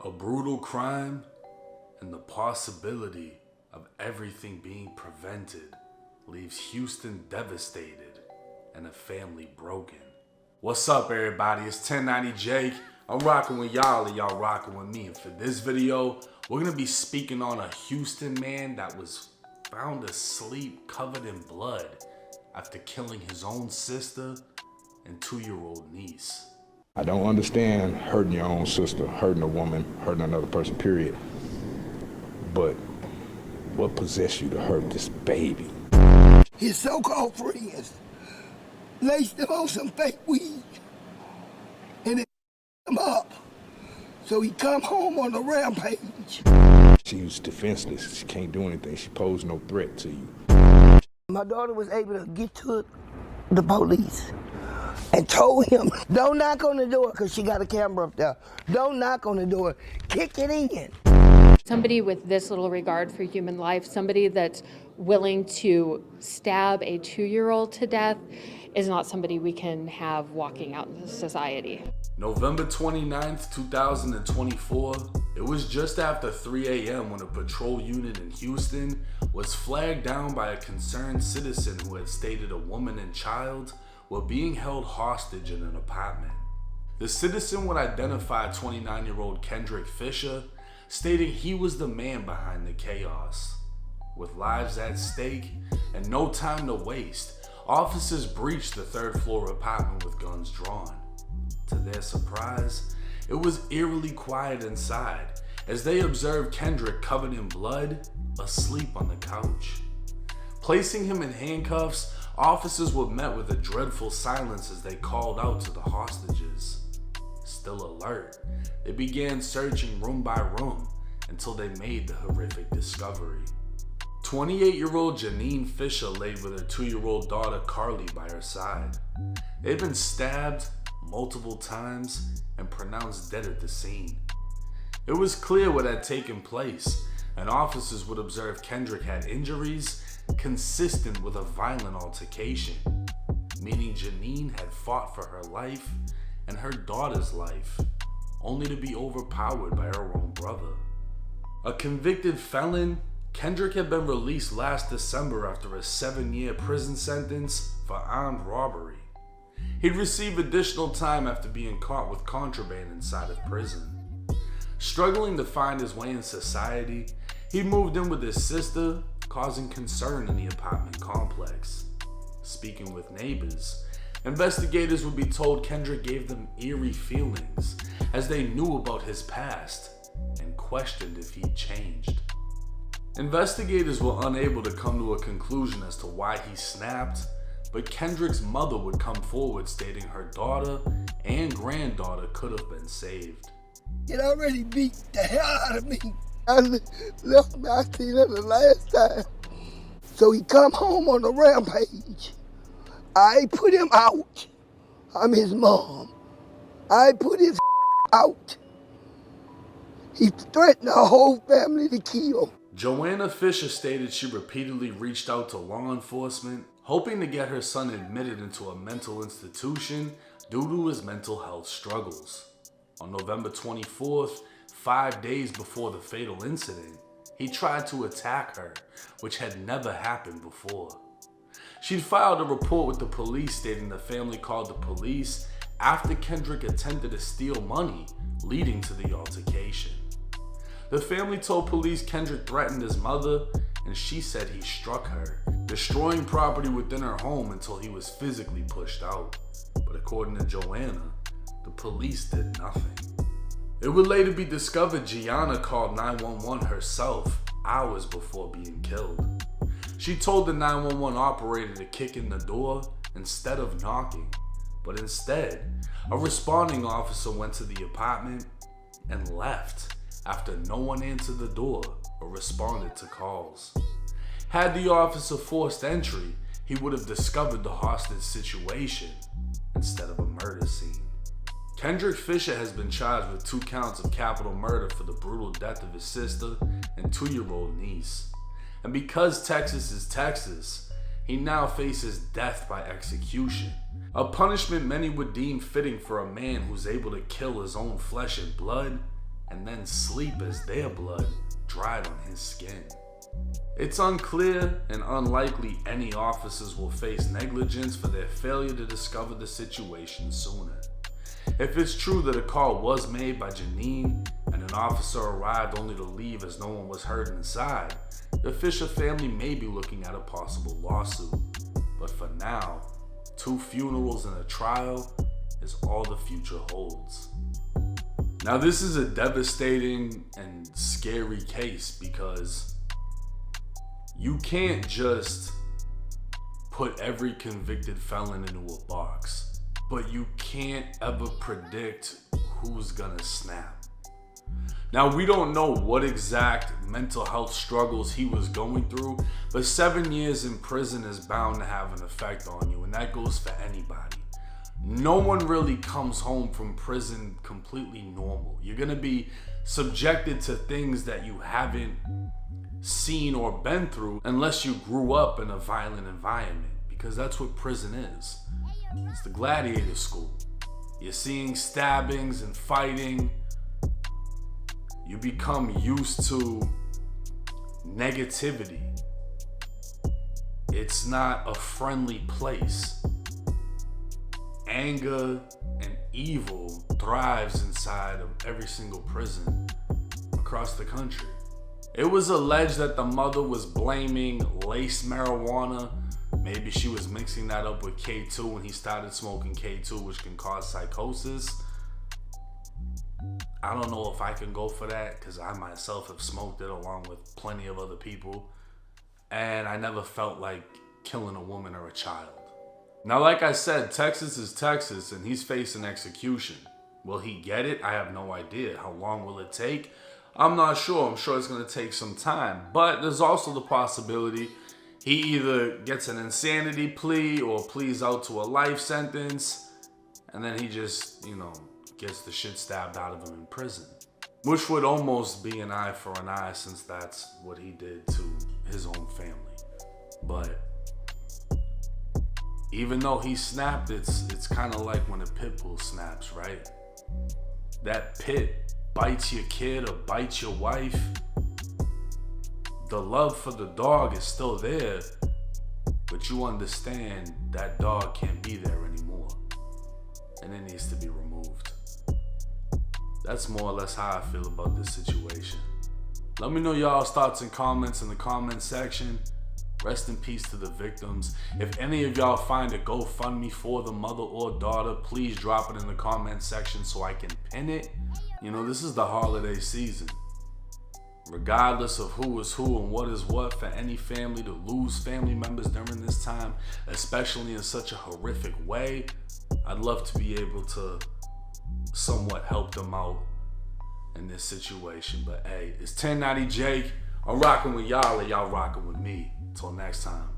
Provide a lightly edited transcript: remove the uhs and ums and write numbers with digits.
A brutal crime and the possibility of everything being prevented leaves Houston devastated and a family broken. What's up, everybody? It's 1090 Jake. I'm rocking with y'all and y'all rocking with me. And for this video, we're gonna be speaking on a Houston man that was found asleep covered in blood after killing his own sister and 2-year-old niece. I don't understand hurting your own sister, hurting a woman, hurting another person, period. But what possessed you to hurt this baby? His so-called friends laced him on some fake weed and it him up. So he come home on a rampage. She was defenseless. She can't do anything. She posed no threat to you. My daughter was able to get to the police and told him, don't knock on the door, because she got a camera up there. Don't knock on the door, kick it in. Somebody with this little regard for human life, somebody that's willing to stab a 2-year-old to death is not somebody we can have walking out into society. November 29th, 2024, it was just after 3 a.m. when a patrol unit in Houston was flagged down by a concerned citizen who had stated a woman and child were being held hostage in an apartment. The citizen would identify 29-year-old Kendrick Fisher, stating he was the man behind the chaos. With lives at stake and no time to waste, officers breached the third-floor apartment with guns drawn. To their surprise, it was eerily quiet inside as they observed Kendrick covered in blood, asleep on the couch. Placing him in handcuffs, officers were met with a dreadful silence as they called out to the hostages. Still alert, they began searching room by room until they made the horrific discovery. 28-year-old Janine Fisher laid with her 2-year-old daughter Carly by her side. They'd been stabbed multiple times and pronounced dead at the scene. It was clear what had taken place, and officers would observe Kendrick had injuries consistent with a violent altercation, meaning Janine had fought for her life and her daughter's life, only to be overpowered by her own brother. A convicted felon, Kendrick had been released last December after a 7-year prison sentence for armed robbery. He'd receive additional time after being caught with contraband inside of prison. Struggling to find his way in society, he moved in with his sister, causing concern in the apartment complex. Speaking with neighbors, investigators would be told Kendrick gave them eerie feelings as they knew about his past and questioned if he'd changed. Investigators were unable to come to a conclusion as to why he snapped, but Kendrick's mother would come forward stating her daughter and granddaughter could have been saved. It already beat the hell out of me. I left me, I seen her the last time. So he come home on a rampage. I put him out. I'm his mom. I put his out. He threatened our whole family to kill. Joanna Fisher stated she repeatedly reached out to law enforcement, hoping to get her son admitted into a mental institution due to his mental health struggles. On November 24th, 5 days before the fatal incident, he tried to attack her, which had never happened before. She'd filed a report with the police stating the family called the police after Kendrick attempted to steal money, leading to the altercation. The family told police Kendrick threatened his mother, and she said he struck her, destroying property within her home until he was physically pushed out. But according to Joanna, the police did nothing. It would later be discovered Gianna called 911 herself hours before being killed. She told the 911 operator to kick in the door instead of knocking, but instead, a responding officer went to the apartment and left after no one answered the door or responded to calls. Had the officer forced entry, he would have discovered the hostage situation instead of a murder scene. Kendrick Fisher has been charged with 2 counts of capital murder for the brutal death of his sister and 2-year-old niece. And because Texas is Texas, he now faces death by execution, a punishment many would deem fitting for a man who's able to kill his own flesh and blood and then sleep as their blood dried on his skin. It's unclear and unlikely any officers will face negligence for their failure to discover the situation sooner. If it's true that a call was made by Janine and an officer arrived only to leave as no one was hurt inside, the Fisher family may be looking at a possible lawsuit. But for now, 2 funerals and a trial is all the future holds. Now, this is a devastating and scary case because you can't just put every convicted felon into a box, but you can't ever predict who's gonna snap. Now, we don't know what exact mental health struggles he was going through, but 7 years in prison is bound to have an effect on you, and that goes for anybody. No one really comes home from prison completely normal. You're gonna be subjected to things that you haven't seen or been through unless you grew up in a violent environment, because that's what prison is. It's the gladiator school. You're seeing stabbings and fighting. You become used to negativity. It's not a friendly place. Anger and evil thrives inside of every single prison across the country. It was alleged that the mother was blaming lace marijuana. Maybe she was mixing that up with K2 when he started smoking K2, which can cause psychosis. I don't know if I can go for that because I myself have smoked it along with plenty of other people, and I never felt like killing a woman or a child. Now, like I said, Texas is Texas, and he's facing execution. Will he get it? I have no idea. How long will it take? I'm not sure. I'm sure it's going to take some time. But there's also the possibility he either gets an insanity plea or pleads out to a life sentence, and then he just, gets the shit stabbed out of him in prison. Which would almost be an eye for an eye, since that's what he did to his own family. But even though he snapped, it's kind of like when a pit bull snaps, right? That pit bites your kid or bites your wife. The love for the dog is still there, but you understand that dog can't be there anymore, and it needs to be removed. That's more or less how I feel about this situation. Let me know y'all's thoughts and comments in the comment section. Rest in peace to the victims. If any of y'all find a GoFundMe for the mother or daughter, please drop it in the comment section so I can pin it. This is the holiday season. Regardless of who is who and what is what, for any family to lose family members during this time, especially in such a horrific way, I'd love to be able to somewhat help them out in this situation. But hey, it's 1090 Jake. I'm rocking with y'all and y'all rocking with me. Until next time.